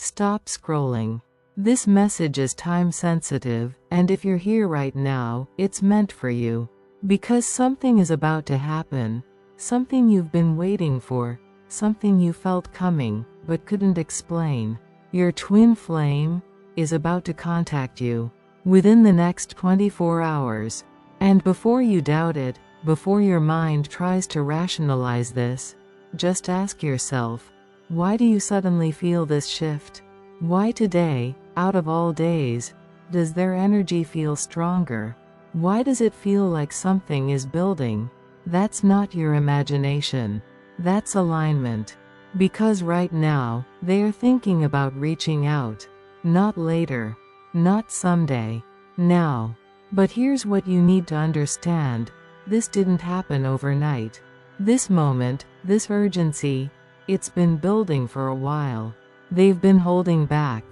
Stop scrolling. This message is time sensitive, and if you're here right now, it's meant for you. Because something is about to happen. Something you've been waiting for. Something you felt coming, but couldn't explain. Your twin flame is about to contact you within the next 24 hours. And before you doubt it, before your mind tries to rationalize this, just ask yourself, why do you suddenly feel this shift? Why today, out of all days, does their energy feel stronger? Why does it feel like something is building? That's not your imagination. That's alignment. Because right now, they are thinking about reaching out. Not later. Not someday. Now. But here's what you need to understand. This didn't happen overnight. This moment, this urgency, it's been building for a while. They've been holding back,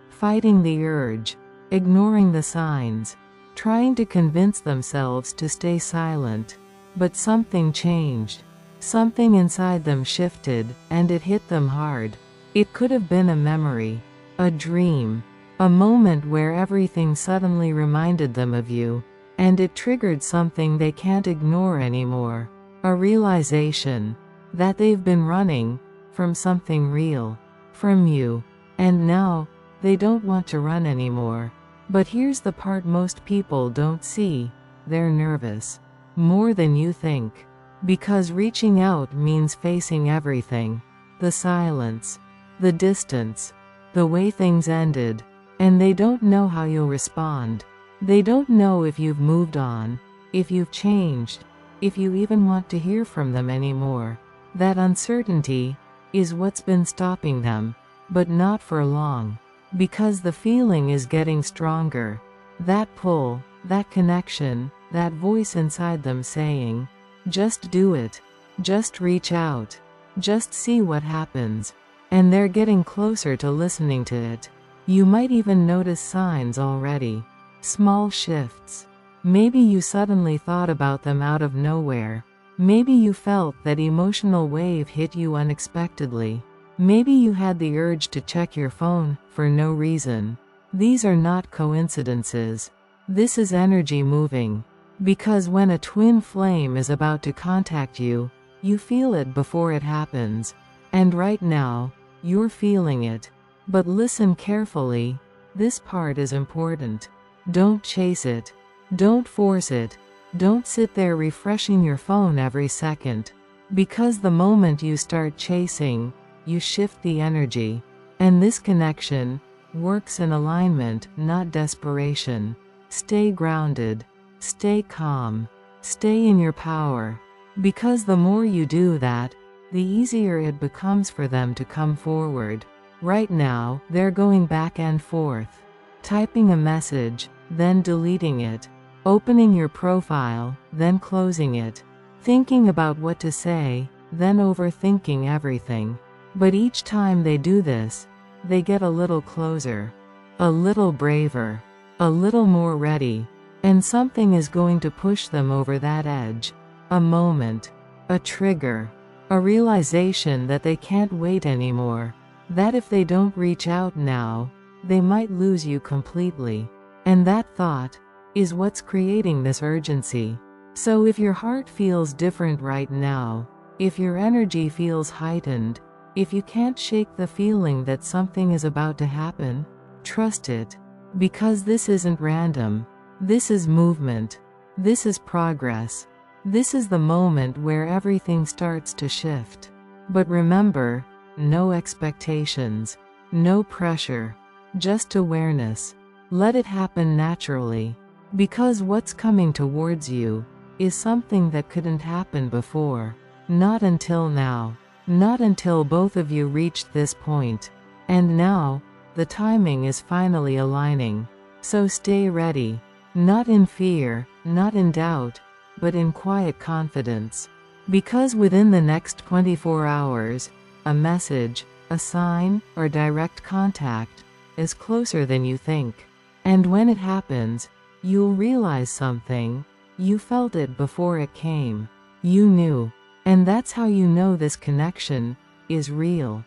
fighting the urge, ignoring the signs, trying to convince themselves to stay silent. But something changed. Something inside them shifted, and it hit them hard. It could have been a memory, a dream, a moment where everything suddenly reminded them of you, and it triggered something they can't ignore anymore. A realization that they've been running from something real, from you, and now they don't want to run anymore. But here's the part most people don't see. They're nervous. More than you think. Because reaching out means facing everything. The silence, the distance, the way things ended. And they don't know how you'll respond. They don't know if you've moved on, if you've changed, if you even want to hear from them anymore. That uncertainty is what's been stopping them, but not for long. Because the feeling is getting stronger. That pull, that connection, that voice inside them saying, just do it. Just reach out. Just see what happens. And they're getting closer to listening to it. You might even notice signs already. Small shifts. Maybe you suddenly thought about them out of nowhere. Maybe you felt that emotional wave hit you unexpectedly. Maybe you had the urge to check your phone for no reason. These are not coincidences. This is energy moving. Because when a twin flame is about to contact you, you feel it before it happens. And right now, you're feeling it. But listen carefully. This part is important. Don't chase it. Don't force it. Don't sit there refreshing your phone every second. Because the moment you start chasing, you shift the energy. And this connection works in alignment, not desperation. Stay grounded. Stay calm. Stay in your power. Because the more you do that, the easier it becomes for them to come forward. Right now, they're going back and forth. Typing a message, then deleting it. Opening your profile, then closing it. Thinking about what to say, then overthinking everything. But each time they do this, they get a little closer. A little braver. A little more ready. And something is going to push them over that edge. A moment. A trigger. A realization that they can't wait anymore. That if they don't reach out now, they might lose you completely. And that thought is what's creating this urgency. So if your heart feels different right now, if your energy feels heightened, if you can't shake the feeling that something is about to happen, trust it. Because this isn't random. This is movement. This is progress. This is the moment where everything starts to shift. But remember, no expectations. No pressure. Just awareness. Let it happen naturally. Because what's coming towards you is something that couldn't happen before. Not until now. Not until both of you reached this point. And now, the timing is finally aligning. So stay ready. Not in fear, not in doubt, but in quiet confidence. Because within the next 24 hours, a message, a sign, or direct contact is closer than you think. And when it happens, you'll realize something. You felt it before it came. You knew. And that's how you know this connection is real.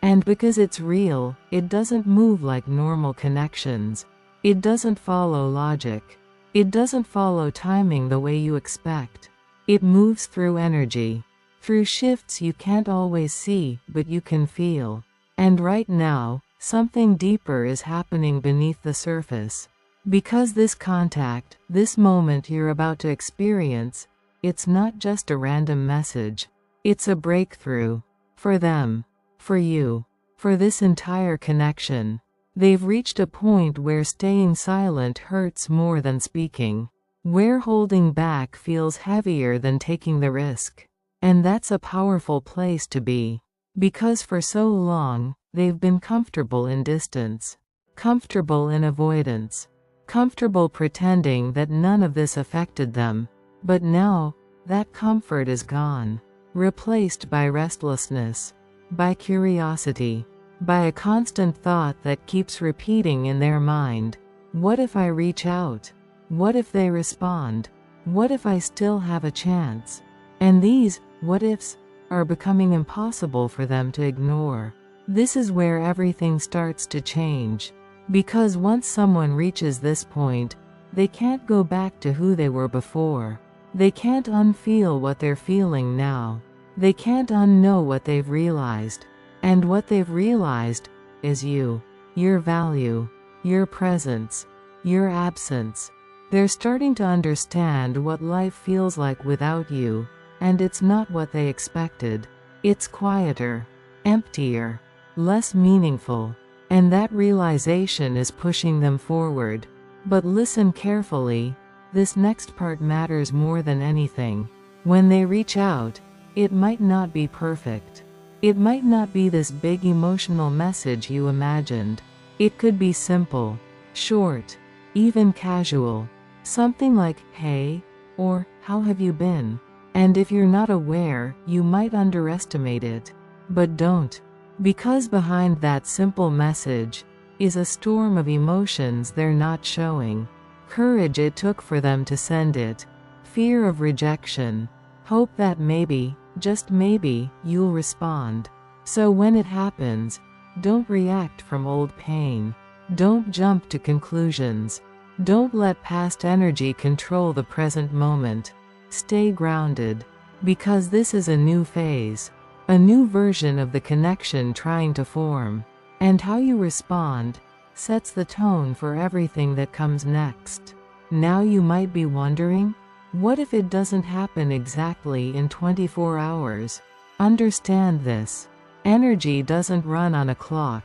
And because it's real, it doesn't move like normal connections. It doesn't follow logic. It doesn't follow timing the way you expect. It moves through energy, through shifts you can't always see, but you can feel. And right now, something deeper is happening beneath the surface. Because this contact, this moment you're about to experience, it's not just a random message. It's a breakthrough. For them. For you. For this entire connection. They've reached a point where staying silent hurts more than speaking. Where holding back feels heavier than taking the risk. And that's a powerful place to be. Because for so long, they've been comfortable in distance. Comfortable in avoidance. Comfortable pretending that none of this affected them. But now, that comfort is gone. Replaced by restlessness. By curiosity. By a constant thought that keeps repeating in their mind. What if I reach out? What if they respond? What if I still have a chance? And these what ifs are becoming impossible for them to ignore. This is where everything starts to change. Because once someone reaches this point, they can't go back to who they were before. They can't unfeel what they're feeling now. They can't unknow what they've realized. And what they've realized is you. Your value. Your presence. Your absence. They're starting to understand what life feels like without you. And it's not what they expected. It's quieter. Emptier. Less meaningful. And that realization is pushing them forward. But listen carefully. This next part matters more than anything. When they reach out, it might not be perfect. It might not be this big emotional message you imagined. It could be simple, short, even casual. Something like, "Hey," or "How have you been?" And if you're not aware, you might underestimate it. But don't. Because behind that simple message is a storm of emotions they're not showing. Courage it took for them to send it. Fear of rejection. Hope that maybe, just maybe, you'll respond. So when it happens, don't react from old pain. Don't jump to conclusions. Don't let past energy control the present moment. Stay grounded. Because this is a new phase. A new version of the connection trying to form. And how you respond sets the tone for everything that comes next. Now you might be wondering, what if it doesn't happen exactly in 24 hours? Understand this. Energy doesn't run on a clock.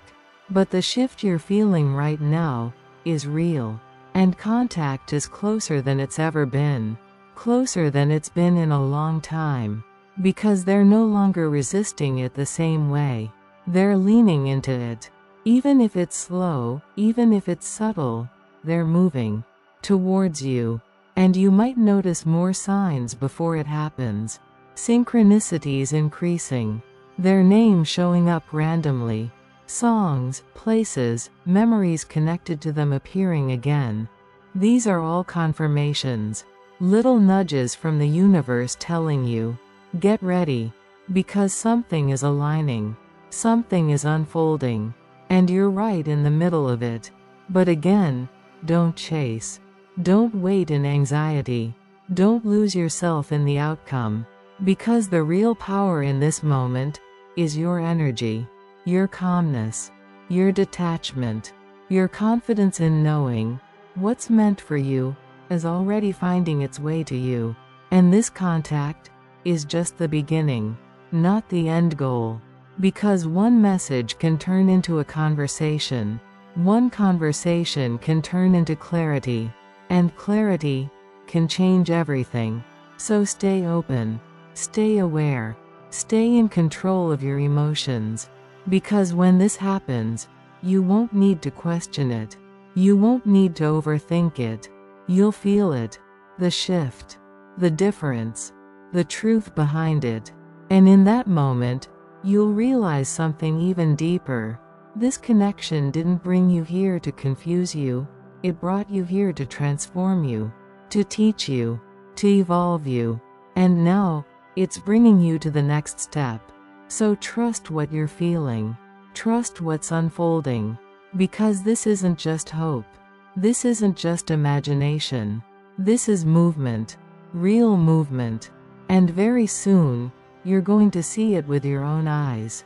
But the shift you're feeling right now is real. And contact is closer than it's ever been. Closer than it's been in a long time. Because they're no longer resisting it the same way. They're leaning into it. Even if it's slow, even if it's subtle, they're moving towards you. And you might notice more signs before it happens. Synchronicities increasing. Their name showing up randomly. Songs, places, memories connected to them appearing again. These are all confirmations. Little nudges from the universe telling you, get ready. Because something is aligning. Something is unfolding. And you're right in the middle of it. But again, don't chase. Don't wait in anxiety. Don't lose yourself in the outcome. Because the real power in this moment is your energy. Your calmness. Your detachment. Your confidence in knowing what's meant for you is already finding its way to you. And this contact is just the beginning, not the end goal. Because one message can turn into a conversation. One conversation can turn into clarity. And clarity can change everything. So stay open. Stay aware. Stay in control of your emotions. Because when this happens, you won't need to question it. You won't need to overthink it. You'll feel it. The shift. The difference. The truth behind it. And in that moment, you'll realize something even deeper. This connection didn't bring you here to confuse you. It brought you here to transform you. To teach you. To evolve you. And now, it's bringing you to the next step. So trust what you're feeling. Trust what's unfolding. Because this isn't just hope. This isn't just imagination. This is movement. Real movement. And very soon, you're going to see it with your own eyes.